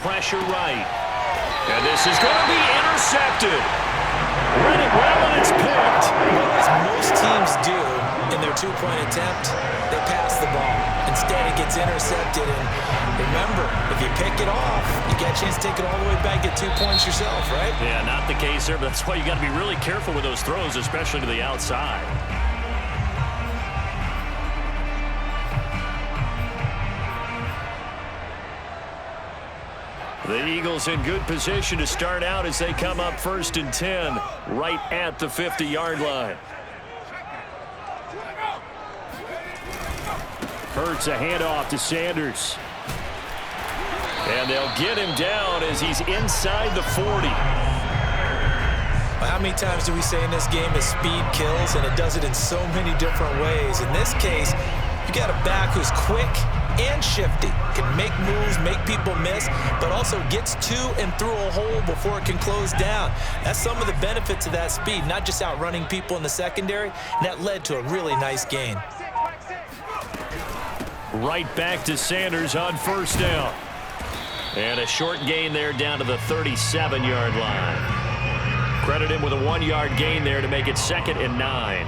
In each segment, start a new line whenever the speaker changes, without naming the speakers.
Pressure right. And this is going to be intercepted. Read it well, and it's picked.
Well, as most teams do in their two-point attempt, they pass the ball. Instead, it gets intercepted. And remember, if you pick it off, you get a chance to take it all the way back, get 2 points yourself, right?
Yeah, not the case there, but that's why you got to be really careful with those throws, especially to the outside. The Eagles in good position to start out as they come up 1st and 10, right at the 50-yard line. Hurts a handoff to Sanders. And they'll get him down as he's inside the 40.
Well, how many times do we say in this game that speed kills, and it does it in so many different ways? In this case, you got a back who's quick and shifty, can make moves, make people miss, but also gets to and through a hole before it can close down. That's some of the benefits of that speed, not just outrunning people in the secondary, and that led to a really nice gain.
Right back to Sanders on 1st down. And a short gain there down to the 37-yard line. Credit him with a 1-yard gain there to make it 2nd and 9.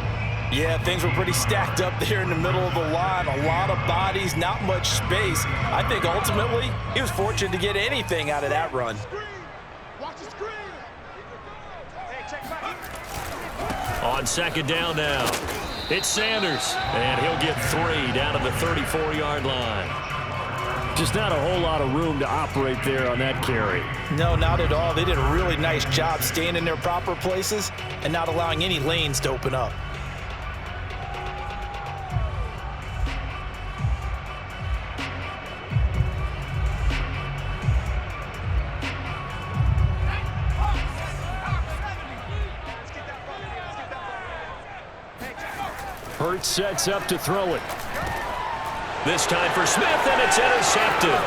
Yeah, things were pretty stacked up there in the middle of the line. A lot of bodies, not much space. I think ultimately he was fortunate to get anything out of that run.
On 2nd down now, it's Sanders, and he'll get 3 down to the 34-yard line. Just not a whole lot of room to operate there on that carry.
No, not at all. They did a really nice job staying in their proper places and not allowing any lanes to open up.
Hurts sets up to throw it. This time for Smith, and it's intercepted.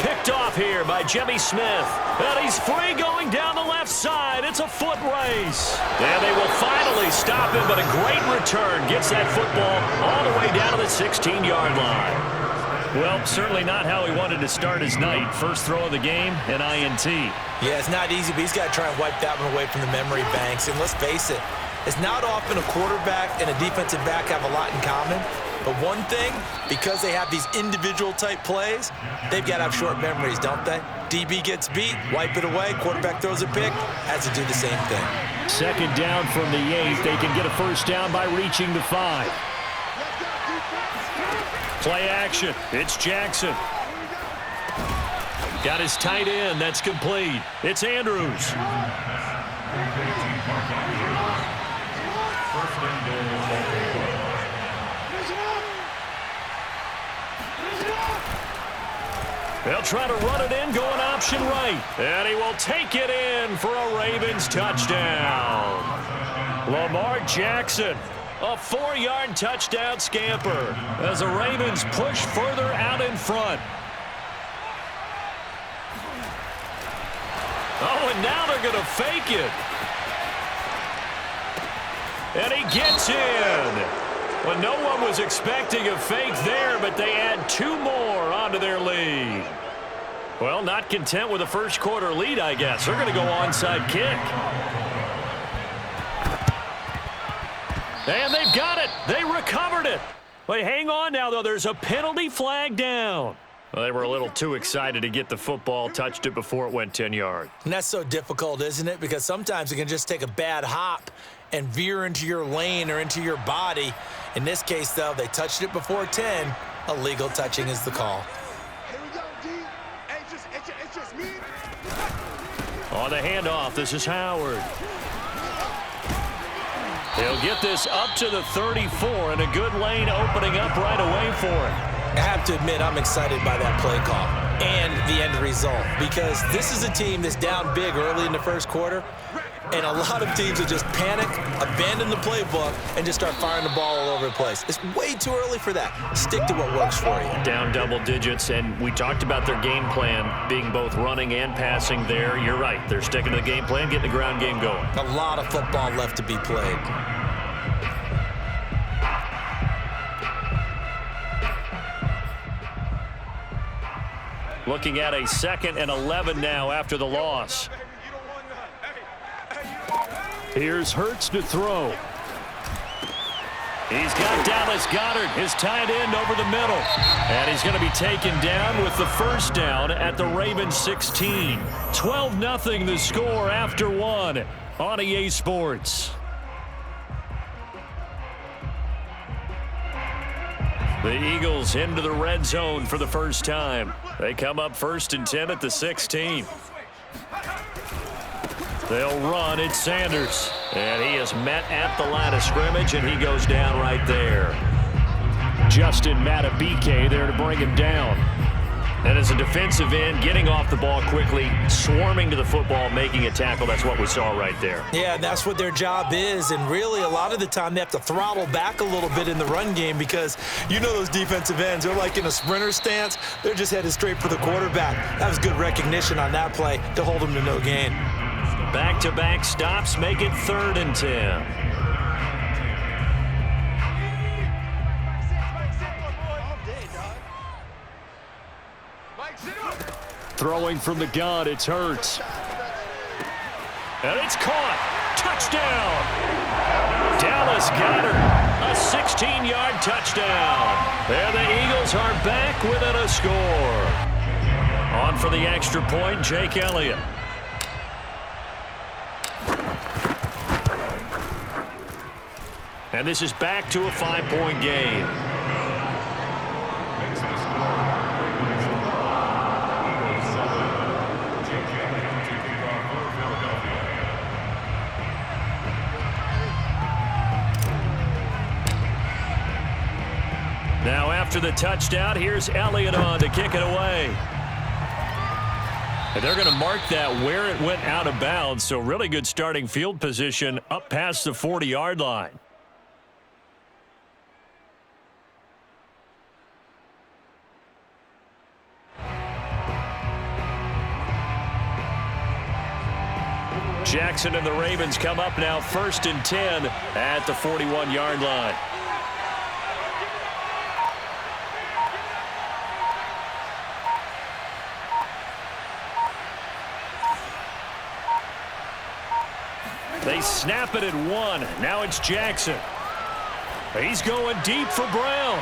Picked off here by Jimmy Smith. And he's free going down the left side. It's a foot race. And they will finally stop him, but a great return gets that football all the way down to the 16-yard line. Well, certainly not how he wanted to start his night. First throw of the game, an INT.
Yeah, it's not easy, but he's got to try and wipe that one away from the memory banks. And let's face it, it's not often a quarterback and a defensive back have a lot in common. But one thing, because they have these individual type plays, they've got to have short memories, don't they? DB gets beat, wipe it away, quarterback throws a pick, has to do the same thing.
2nd down from the 8. They can get a 1st down by reaching the 5. Play action. It's Jackson. Got his tight end. That's complete. It's Andrews. They'll try to run it in, going option right. And he will take it in for a Ravens touchdown. Lamar Jackson, a 4-yard touchdown scamper as the Ravens push further out in front. Oh, and now they're going to fake it. And he gets in. Well, no one was expecting a fake there, but they add 2 more onto their lead. Well, not content with a first quarter lead, I guess. They're going to go onside kick. And they've got it. They recovered it. Wait, hang on now, though. There's a penalty flag down. Well, they were a little too excited to get the football, touched it before it went 10 yards.
And that's so difficult, isn't it? Because sometimes it can just take a bad hop and veer into your lane or into your body. In this case, though, they touched it before 10. Illegal touching is the call.
On the handoff, this is Howard. He'll get this up to the 34, and a good lane opening up right away for him.
I have to admit, I'm excited by that play call and the end result, because this is a team that's down big early in the first quarter, and a lot of teams will just panic, abandon the playbook, and just start firing the ball all over the place. It's way too early for that. Stick to what works for you.
Down double digits, and we talked about their game plan being both running and passing there. You're right. They're sticking to the game plan, getting the ground game going.
A lot of football left to be played.
Looking at a 2nd and 11 now after the loss. Here's Hurts to throw. He's got Dallas Goedert, his tight end, over the middle. And he's going to be taken down with the first down at the Ravens 16. 12-0 the score after 1 on EA Sports. The Eagles into the red zone for the first time. They come up 1st and 10 at the 16. They'll run. It's Sanders. And he is met at the line of scrimmage, and he goes down right there. Justin Matabike there to bring him down. And as a defensive end, getting off the ball quickly, swarming to the football, making a tackle. That's what we saw right there.
Yeah, that's what their job is. And really, a lot of the time, they have to throttle back a little bit in the run game because you know those defensive ends, they're like in a sprinter stance. They're just headed straight for the quarterback. That was good recognition on that play to hold him to no gain.
Back-to-back stops make it 3rd and 10. Throwing from the gun, it's Hurts. And it's caught. Touchdown. Dallas Goedert, a 16-yard touchdown. And the Eagles are back within a score. On for the extra point, Jake Elliott. And this is back to a 5-point game. Now after the touchdown, here's Elliott on to kick it away. And they're going to mark that where it went out of bounds, so really good starting field position up past the 40-yard line. Jackson and the Ravens come up now 1st and 10 at the 41-yard line. They snap it at 1. Now it's Jackson. He's going deep for Brown.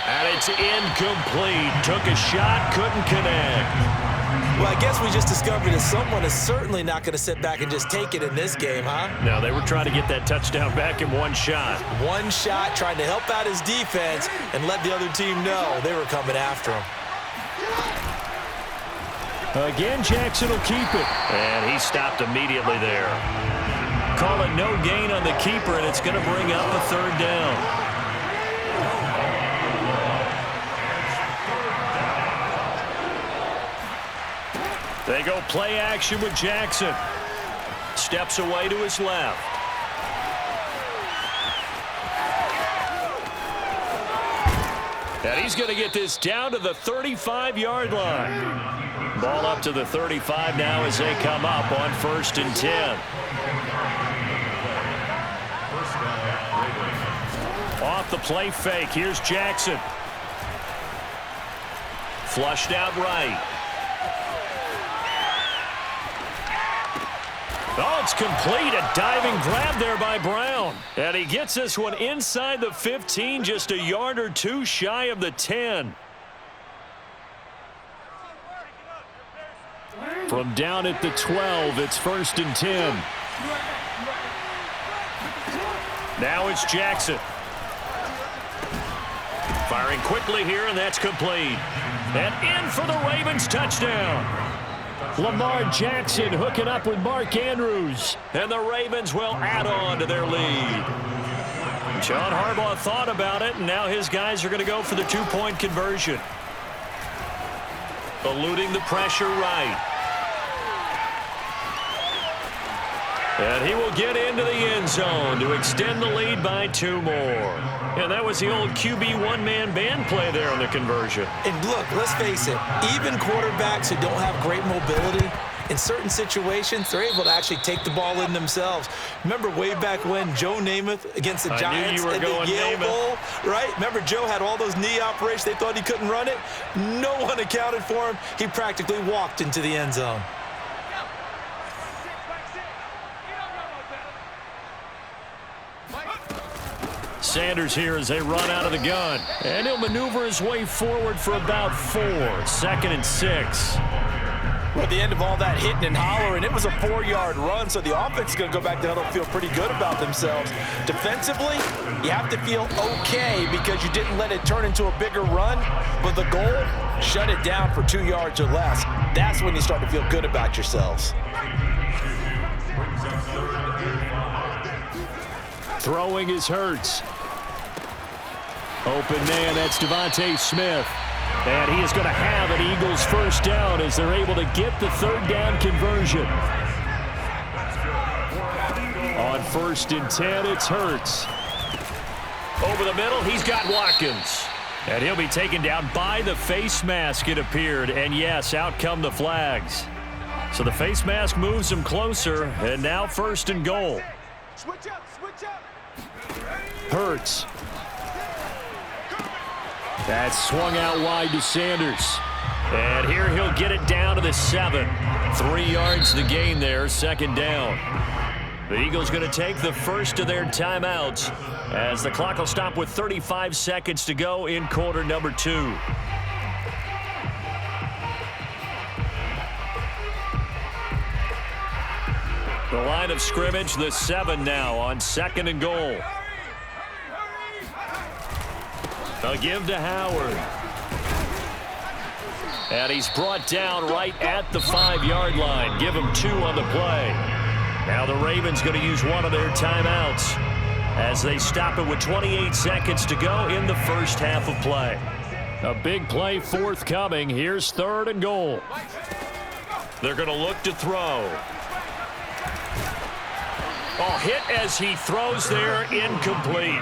And it's incomplete. Took a shot, couldn't connect.
Well, I guess we just discovered that someone is certainly not going to sit back and just take it in this game, huh?
No, they were trying to get that touchdown back in one shot.
One shot, trying to help out his defense and let the other team know they were coming after him.
Again, Jackson will keep it. And he stopped immediately there. Call it no gain on the keeper, and it's going to bring up a 3rd down. They go play action with Jackson. Steps away to his left. And he's going to get this down to the 35-yard line. Ball up to the 35 now as they come up on 1st and 10. Off the play fake. Here's Jackson. Flushed out right. Oh, it's complete. A diving grab there by Brown. And he gets this one inside the 15, just a yard or two shy of the 10. From down at the 12, it's 1st and 10. Now it's Jackson. Firing quickly here, and that's complete. And in for the Ravens touchdown. Lamar Jackson hooking up with Mark Andrews. And the Ravens will add on to their lead. John Harbaugh thought about it, and now his guys are going to go for the 2-point conversion. Eluding the pressure right. And he will get into the end zone to extend the lead by 2 more. And that was the old QB one-man band play there on the conversion.
And look, let's face it, even quarterbacks who don't have great mobility, in certain situations, they're able to actually take the ball in themselves. Remember way back when Joe Namath against the Giants
at
the Yale Bowl, right? Remember Joe had all those knee operations. They thought he couldn't run it. No one accounted for him. He practically walked into the end zone.
Sanders here as they run out of the gun. And he'll maneuver his way forward for about 4. 2nd and 6.
Well, at the end of all that hitting and hollering, it was a 4-yard run, so the offense is going to go back to huddle, feel pretty good about themselves. Defensively, you have to feel okay because you didn't let it turn into a bigger run, but the goal, shut it down for 2 yards or less. That's when you start to feel good about yourselves.
Throwing is Hurts. Open man, that's Devontae Smith. And he is going to have an Eagles first down as they're able to get the 3rd down conversion. On 1st and 10, it's Hurts. Over the middle, he's got Watkins. And he'll be taken down by the face mask, it appeared. And yes, out come the flags. So the face mask moves him closer, and now 1st and goal.
Switch up, switch up.
Hurts. That's swung out wide to Sanders. And here he'll get it down to the 7. 3 yards the gain there, 2nd down. The Eagles going to take the first of their timeouts as the clock will stop with 35 seconds to go in quarter number 2. The line of scrimmage, the 7 now on 2nd and goal. They'll give to Howard. And he's brought down right at the 5-yard line. Give him 2 on the play. Now the Ravens going to use one of their timeouts as they stop it with 28 seconds to go in the first half of play. A big play forthcoming. Here's 3rd and goal. They're going to look to throw. Oh, hit as he throws there, incomplete.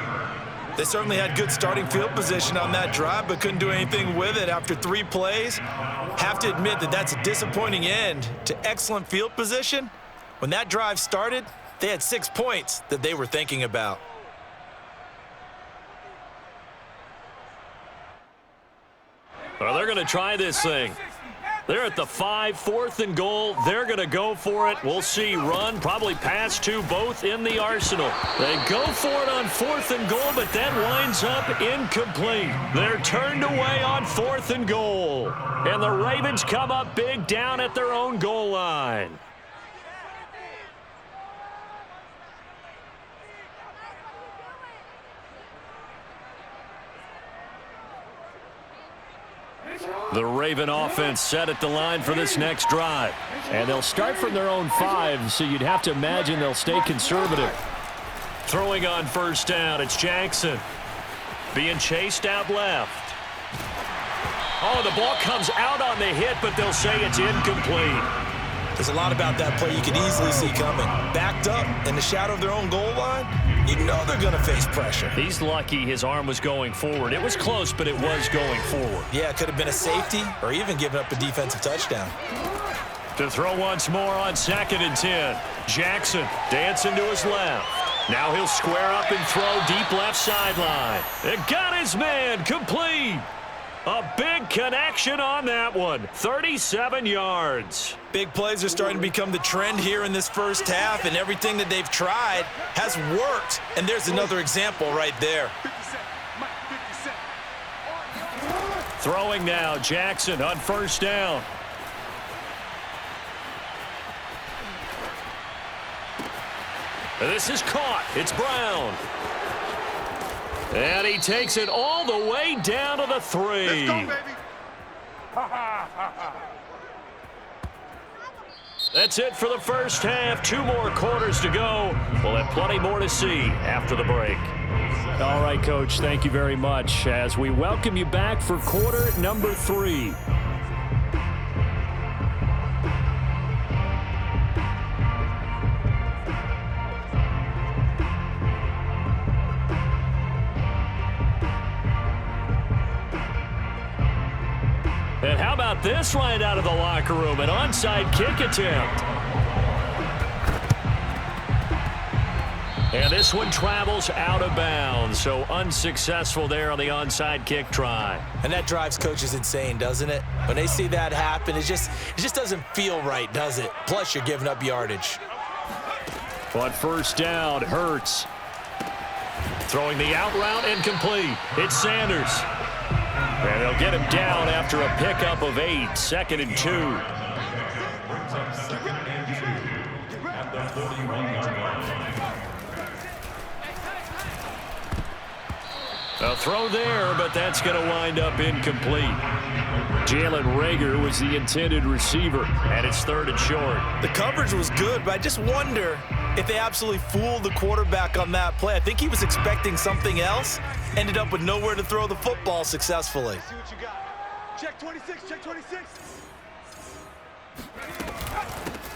They certainly had good starting field position on that drive, but couldn't do anything with it after 3 plays. Have to admit that that's a disappointing end to excellent field position. When that drive started, they had 6 points that they were thinking about.
Well, they're going to try this thing. They're at the 5, 4th and goal. They're going to go for it. We'll see. Run, probably pass to both in the arsenal. They go for it on 4th and goal, but that winds up incomplete. They're turned away on 4th and goal. And the Ravens come up big down at their own goal line. The Raven offense set at the line for this next drive. And they'll start from their own 5, so you'd have to imagine they'll stay conservative. Throwing on 1st down, it's Jackson. Being chased out left. Oh, the ball comes out on the hit, but they'll say it's incomplete.
There's a lot about that play you could easily see coming. Backed up in the shadow of their own goal line, you know they're going to face pressure.
He's lucky his arm was going forward. It was close, but it was going forward.
Yeah, it could have been a safety or even given up a defensive touchdown.
To throw once more on 2nd and 10. Jackson dancing to his left. Now he'll square up and throw deep left sideline. It got his man complete. A big connection on that one. 37 yards.
Big plays are starting to become the trend here in this first half, and everything that they've tried has worked. And there's another example right there.
Throwing now, Jackson on 1st down. This is caught. It's Brown. And he takes it all the way down to the 3.
Let's go, baby.
That's it for the first half. 2 more quarters to go. We'll have plenty more to see after the break. All right, Coach, thank you very much as we welcome you back for quarter number 3. And how about about this right out of the locker room? An onside kick attempt. And this one travels out of bounds, so unsuccessful there on the onside kick try.
And that drives coaches insane, doesn't it? When they see that happen, it just doesn't feel right, does it? Plus, you're giving up yardage.
On first down, Hurts. Throwing the out route incomplete. It's Sanders. And they'll get him down after a pickup of 8, 2nd and 2. A throw there, but that's going to wind up incomplete. Jalen Reagor was the intended receiver, and it's 3rd and short.
The coverage was good, but I just wonder if they absolutely fooled the quarterback on that play. I think he was expecting something else, ended up with nowhere to throw the football successfully.
See what you got. Check 26, check 26.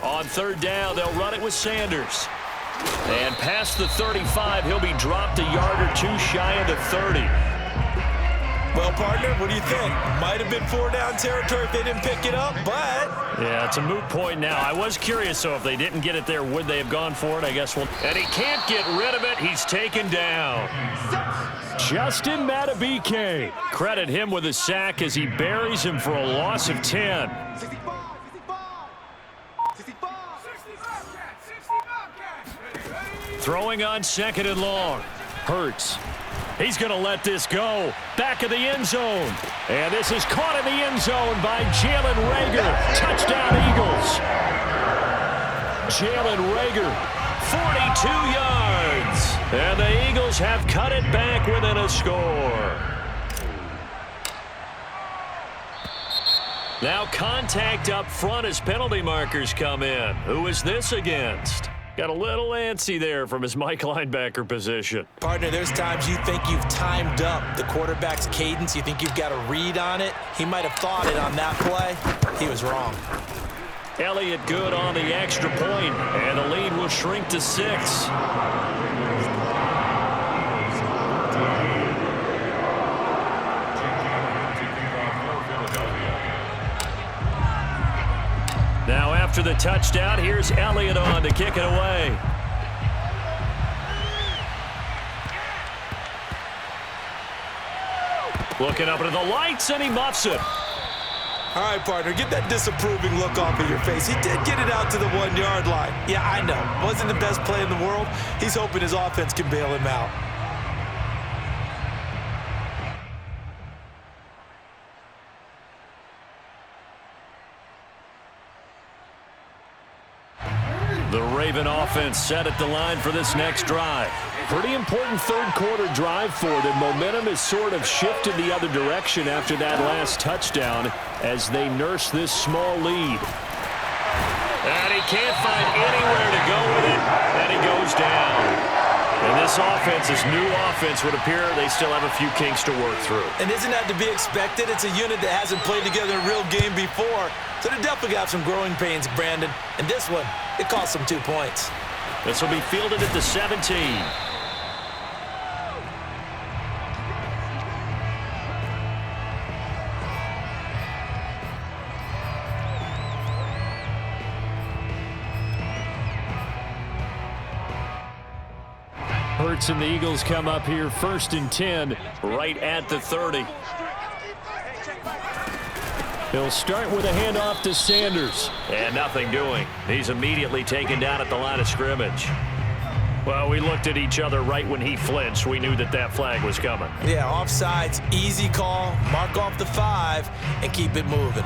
On 3rd down, they'll run it with Sanders. And past the 35, he'll be dropped a yard or 2 shy of the 30.
Well, partner, what do you think? Might have been 4-down territory if they didn't pick it up, but...
Yeah, it's a moot point now. I was curious, so if they didn't get it there, would they have gone for it? I guess we'll... And he can't get rid of it. He's taken down. Justin Matabike. Credit him with a sack as he buries him for a loss of 10.
65, 65, 65.
Throwing on 2nd and long. Hurts. He's going to let this go. Back of the end zone. And this is caught in the end zone by Jalen Reagor. Touchdown, Eagles. Jalen Reagor, 42 yards. And the Eagles have cut it back within a score. Now contact up front as penalty markers come in. Who is this against? Got a little antsy there from his Mike linebacker position.
Partner, there's times you think you've timed up the quarterback's cadence. You think you've got a read on it. He might have thought it on that play. He was wrong.
Elliott good on the extra point, and the lead will shrink to 6. Now after the touchdown, here's Elliott on to kick it away. Looking up into the lights, and he muffs it.
All right, partner, get that disapproving look off of your face. He did get it out to the 1-yard line. Yeah, I know. Wasn't the best play in the world. He's hoping his offense can bail him out.
The Raven offense set at the line for this next drive. Pretty important third-quarter drive for them. Momentum has sort of shifted the other direction after that last touchdown as they nurse this small lead. And he can't find anywhere to go with it, and he goes down. And this offense, this new offense, would appear they still have a few kinks to work through.
And isn't that to be expected? It's a unit that hasn't played together a real game before. So they definitely got some growing pains, Brandon. And this one, it cost them 2 points.
This will be fielded at the 17. Hurts and the Eagles come up here 1st and 10, right at the 30. He'll start with a handoff to Sanders. And nothing doing. He's immediately taken down at the line of scrimmage. Well, we looked at each other right when he flinched. We knew that that flag was coming.
Yeah, offsides, easy call. Mark off the 5 and keep it moving.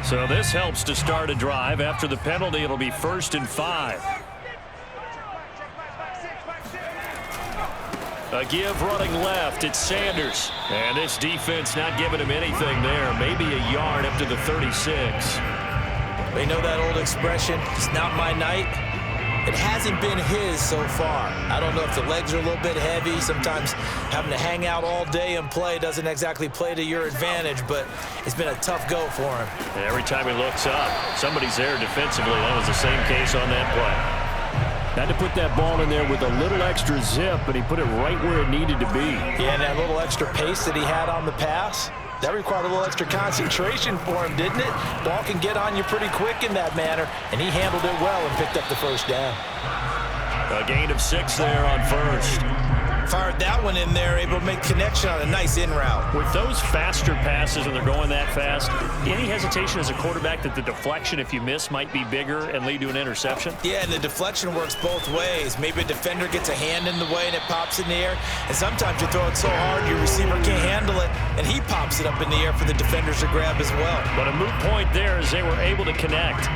So this helps to start a drive. After the penalty, it'll be 1st and 5. A give running left. It's Sanders. And this defense not giving him anything there. Maybe a yard up to the 36.
They know that old expression, it's not my night. It hasn't been his so far. I don't know if the legs are a little bit heavy. Sometimes having to hang out all day and play doesn't exactly play to your advantage, but it's been a tough go for him.
And every time he looks up, somebody's there defensively. That was the same case on that play. Had to put that ball in there with a little extra zip, but he put it right where it needed to be.
Yeah, and that little extra pace that he had on the pass, that required a little extra concentration for him, didn't it? Ball can get on you pretty quick in that manner, and he handled it well and picked up the first down.
A gain of 6 there on first.
Fired that one in there, able to make connection on a nice in route.
With those faster passes and they're going that fast, any hesitation as a quarterback that the deflection, if you miss, might be bigger and lead to an interception?
Yeah, and the deflection works both ways. Maybe a defender gets a hand in the way and it pops in the air, and sometimes you throw it so hard your receiver can't handle it, and he pops it up in the air for the defenders to grab as well.
But a moot point there as they were able to connect.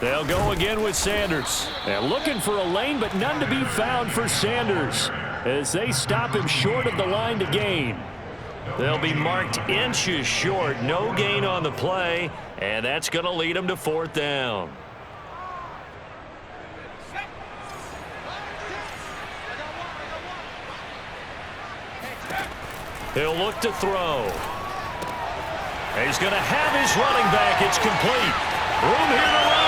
They'll go again with Sanders. They're looking for a lane, but none to be found for Sanders as they stop him short of the line to gain. They'll be marked inches short. No gain on the play, and that's going to lead them to 4th down. He'll look to throw. He's going to have his running back. It's complete. Room here to run.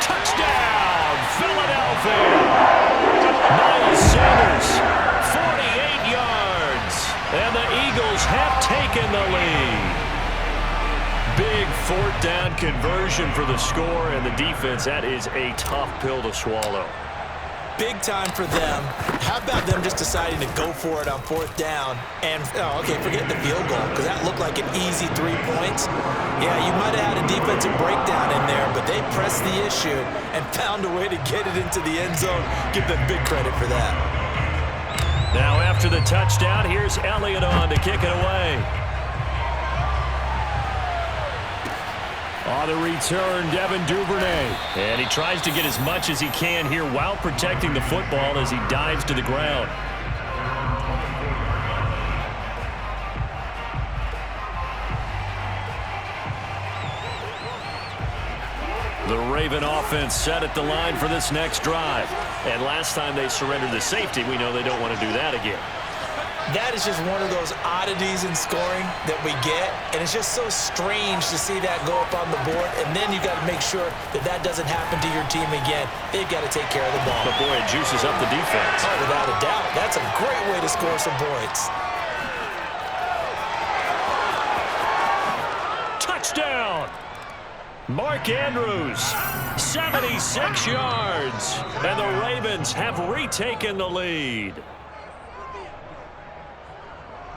Touchdown, Philadelphia. Miles Sanders, 48 yards. And the Eagles have taken the lead. Big 4th down conversion for the score, and the defense, that is a tough pill to swallow.
Big time for them. How about them just deciding to go for it on 4th down? And, forget the field goal, because that looked like an easy 3 points. Yeah, you might have had a defensive breakdown in there, but they pressed the issue and found a way to get it into the end zone. Give them big credit for that.
Now after the touchdown, here's Elliott on to kick it away. On the return, Devin Duvernay. And he tries to get as much as he can here while protecting the football as he dives to the ground. The Raven offense set at the line for this next drive. And last time they surrendered the safety, we know they don't want to do that again.
That is just one of those oddities in scoring that we get, and it's just so strange to see that go up on the board, and then you got to make sure that that doesn't happen to your team again. They've got to take care of the ball.
But boy, it juices up the defense.
Oh, without a doubt. That's a great way to score some points.
Touchdown! Mark Andrews, 76 yards, and the Ravens have retaken the lead.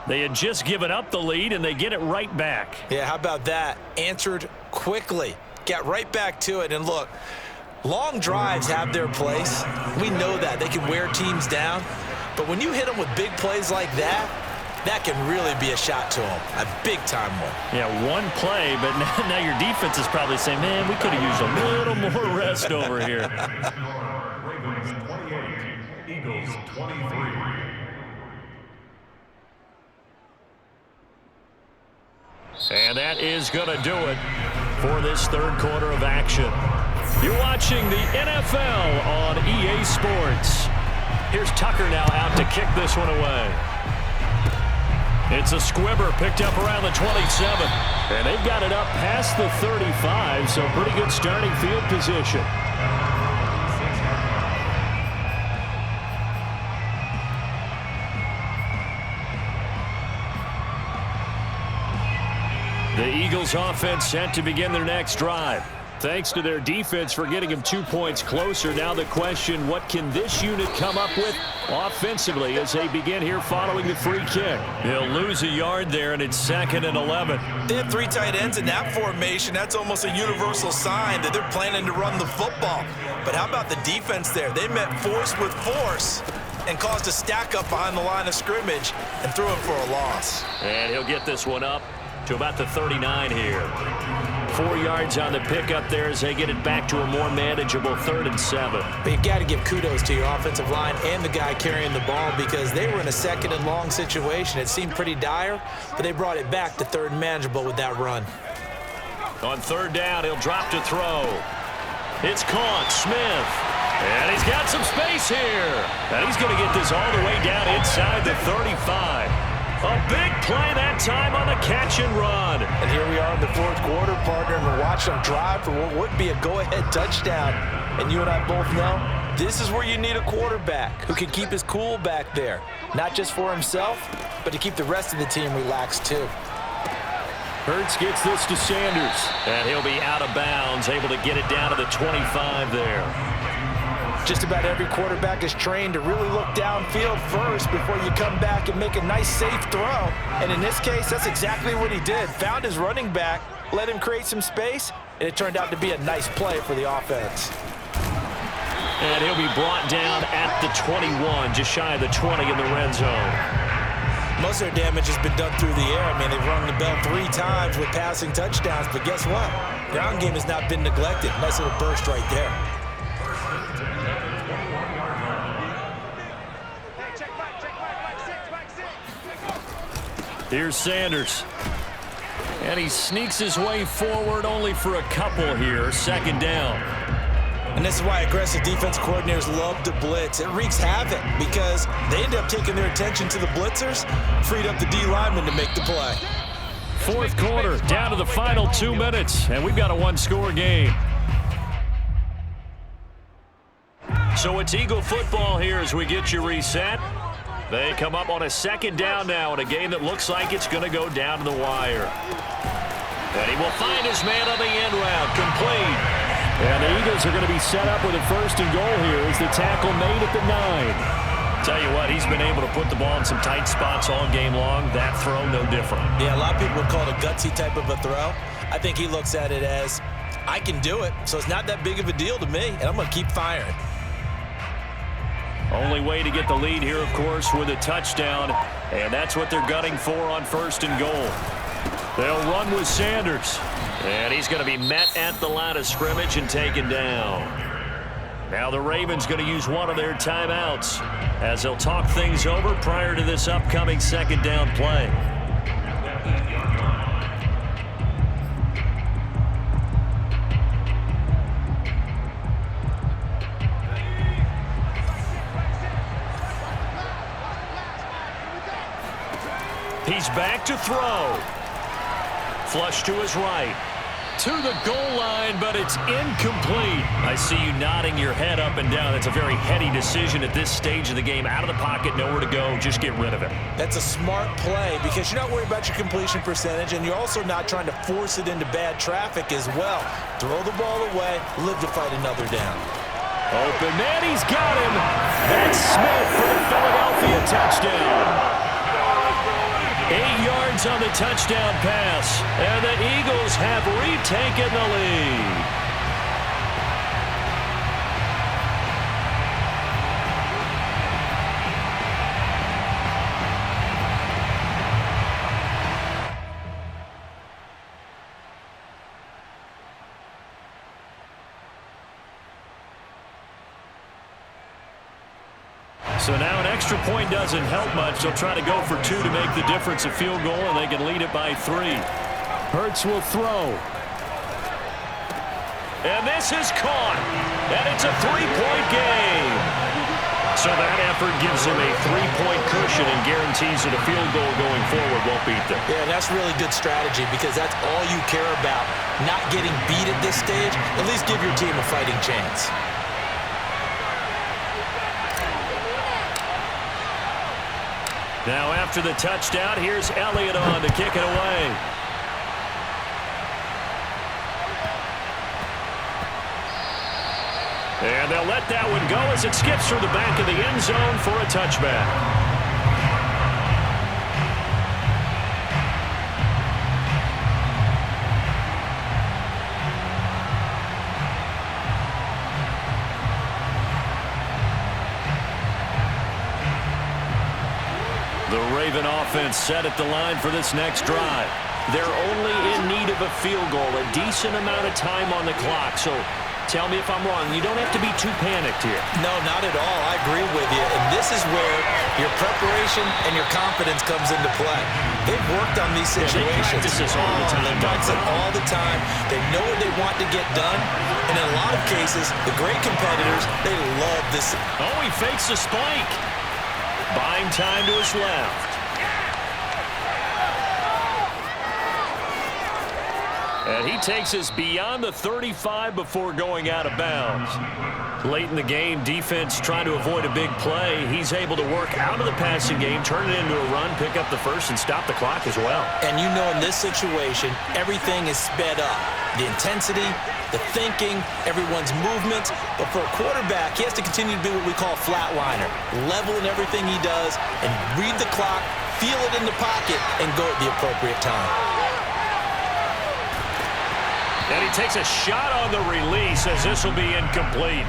They had just given up the lead, and they get it right back.
Yeah, how about that? Answered quickly. Got right back to it. And look, long drives have their place. We know that. They can wear teams down. But when you hit them with big plays like that, that can really be a shot to them. A big-time one.
Yeah, one play, but now your defense is probably saying, man, we could have used a little more rest over here.
Ravens 28, Eagles 23.
And that is going to do it for this 3rd quarter of action. You're watching the NFL on EA Sports. Here's Tucker now out to kick this one away. It's a squibber picked up around the 27. And they've got it up past the 35, so pretty good starting field position. The Eagles offense set to begin their next drive. Thanks to their defense for getting them 2 points closer. Now the question, what can this unit come up with offensively as they begin here following the free kick? They'll lose a yard there, and it's 2nd and 11.
They have 3 tight ends in that formation. That's almost a universal sign that they're planning to run the football. But how about the defense there? They met force with force and caused a stack up behind the line of scrimmage and threw it for a loss.
And he'll get this one up to about the 39 here. 4 yards on the pickup there as they get it back to a more manageable 3rd and 7.
But you got to give kudos to your offensive line and the guy carrying the ball because they were in a 2nd and long situation. It seemed pretty dire, but they brought it back to 3rd and manageable with that run.
On 3rd down, he'll drop to throw. It's caught. Smith And he's got some space here. And he's going to get this all the way down inside the 35. A big play that time on the catch and run.
And here we are in the fourth quarter, partner, and we're watching them drive for what would be a go-ahead touchdown. And you and I both know this is where you need a quarterback who can keep his cool back there. Not just for himself, but to keep the rest of the team relaxed too.
Hurts gets this to Sanders. And he'll be out of bounds, able to get it down to the 25 there.
Just about every quarterback is trained to really look downfield first before you come back and make a nice, safe throw. And in this case, that's exactly what he did. Found his running back, let him create some space, and it turned out to be a nice play for the offense.
And he'll be brought down at the 21, just shy of the 20 in the red zone.
Most of their damage has been done through the air. I mean, they've rung the bell 3 times with passing touchdowns, but guess what? Ground game has not been neglected. Nice little burst right there.
Here's Sanders. And he sneaks his way forward only for a couple here. Second down.
And this is why aggressive defense coordinators love to blitz. It wreaks havoc because they end up taking their attention to the blitzers, freed up the D lineman to make the play.
Fourth quarter, down to the final 2 minutes, and we've got a one-score game. So it's Eagle football here as we get you reset. They come up on a second down now in a game that looks like it's going to go down to the wire. And he will find his man on the end route, complete. And the Eagles are going to be set up with a first and goal here as the tackle made at the 9. Tell you what, he's been able to put the ball in some tight spots all game long. That throw, no different.
Yeah, a lot of people would call it a gutsy type of a throw. I think he looks at it as, I can do it, so it's not that big of a deal to me, and I'm going to keep firing.
Only way to get the lead here, of course, with a touchdown, and that's what they're gunning for on first and goal. They'll run with Sanders, and he's going to be met at the line of scrimmage and taken down. Now the Ravens going to use one of their timeouts as they'll talk things over prior to this upcoming second down play. He's back to throw. Flush to his right. To the goal line, but it's incomplete. I see you nodding your head up and down. That's a very heady decision at this stage of the game. Out of the pocket, nowhere to go. Just get rid of it.
That's a smart play because you're not worried about your completion percentage, and you're also not trying to force it into bad traffic as well. Throw the ball away, live to fight another down.
Open man, he's got him. That's Smith for the Philadelphia touchdown. 8 yards on the touchdown pass, and the Eagles have retaken the lead. So now an extra point doesn't help much. They'll try to go for 2 to make the difference a field goal, and they can lead it by 3. Hurts will throw. And this is caught. And it's a 3-point game. So that effort gives him a 3-point cushion and guarantees that a field goal going forward won't beat them.
Yeah, and that's really good strategy because that's all you care about. Not getting beat at this stage. At least give your team a fighting chance.
Now after the touchdown, here's Elliott on to kick it away. And they'll let that one go as it skips through the back of the end zone for a touchback. The Raven offense set at the line for this next drive. They're only in need of a field goal, a decent amount of time on the clock. So Tell me if I'm wrong. You don't have to be too panicked here.
No, not at all. I agree with you. And this is where your preparation and your confidence comes into play. They've worked on these situations.
They practice this all the time.
They practice it all the time. They know what they want to get done. And in a lot of cases, the great competitors, they love this.
Oh, he fakes the spike. Buying time to his left. And he takes us beyond the 35 before going out of bounds. Late in the game, defense trying to avoid a big play. He's able to work out of the passing game, turn it into a run, pick up the first, and stop the clock as well.
And you know in this situation, everything is sped up. The intensity, the thinking, everyone's movements. But for a quarterback, he has to continue to be what we call a flatliner. Level in everything he does and read the clock, feel it in the pocket, and go at the appropriate time.
And he takes a shot on the release as this will be incomplete.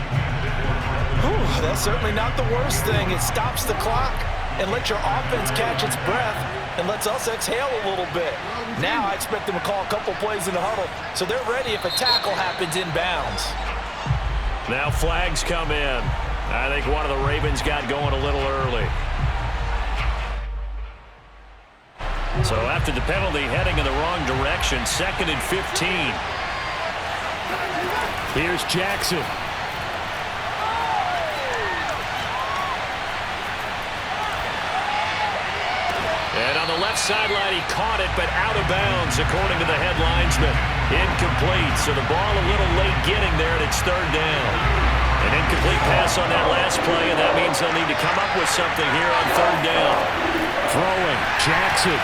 Whew, that's certainly not the worst thing. It stops the clock and lets your offense catch its breath and lets us exhale a little bit. Now I expect them to call a couple plays in the huddle so they're ready if a tackle happens inbounds.
Now flags come in. I think one of the Ravens got going a little early. So after the penalty, heading in the wrong direction, 2nd and 15. Here's Jackson. And on the left sideline, he caught it, but out of bounds, according to the head linesman. Incomplete, so the ball a little late getting there, and it's 3rd down. An incomplete pass on that last play, and that means they'll need to come up with something here on 3rd down. Throwing, Jackson.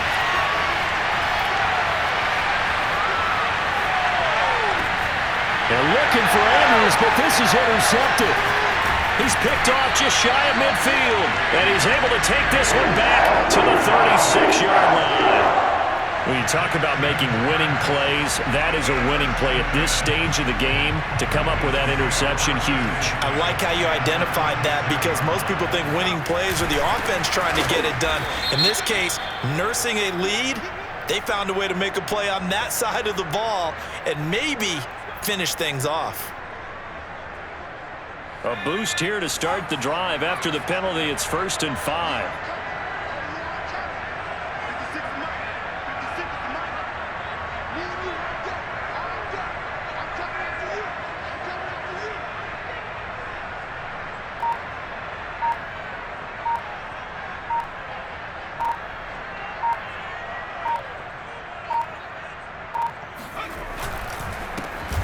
They're looking for Andrews, but this is intercepted. He's picked off just shy of midfield, and he's able to take this one back to the 36-yard line. When you talk about making winning plays, that is a winning play at this stage of the game. To come up with that interception, huge.
I like how you identified that because most people think winning plays are the offense trying to get it done. In this case, nursing a lead, they found a way to make a play on that side of the ball and maybe finish things off.
A boost here to start the drive. After the penalty, it's 1st and 5.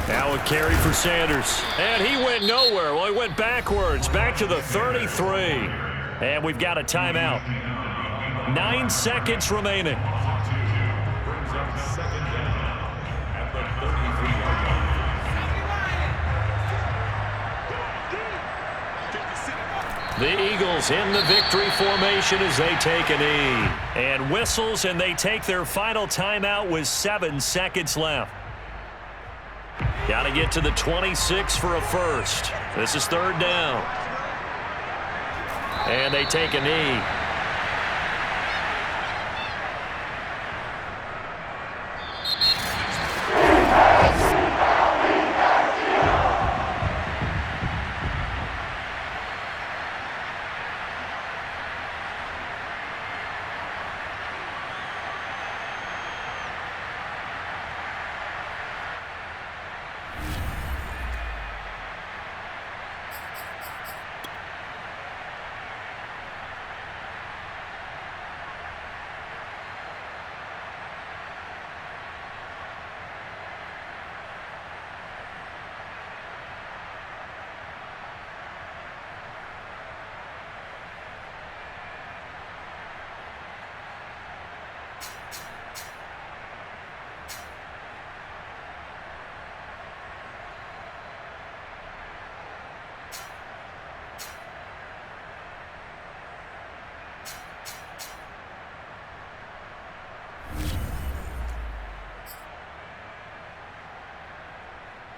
Now a carry for Sanders. And he went nowhere. Well, he went backwards, back to the 33. And we've got a timeout. 9 seconds remaining.
Brings up 2nd down at the 33-yard line.
The Eagles in the victory formation as they take a knee. And whistles, and they take their final timeout with 7 seconds left. Got to get to the 26 for a first. This is 3rd down. And they take a knee.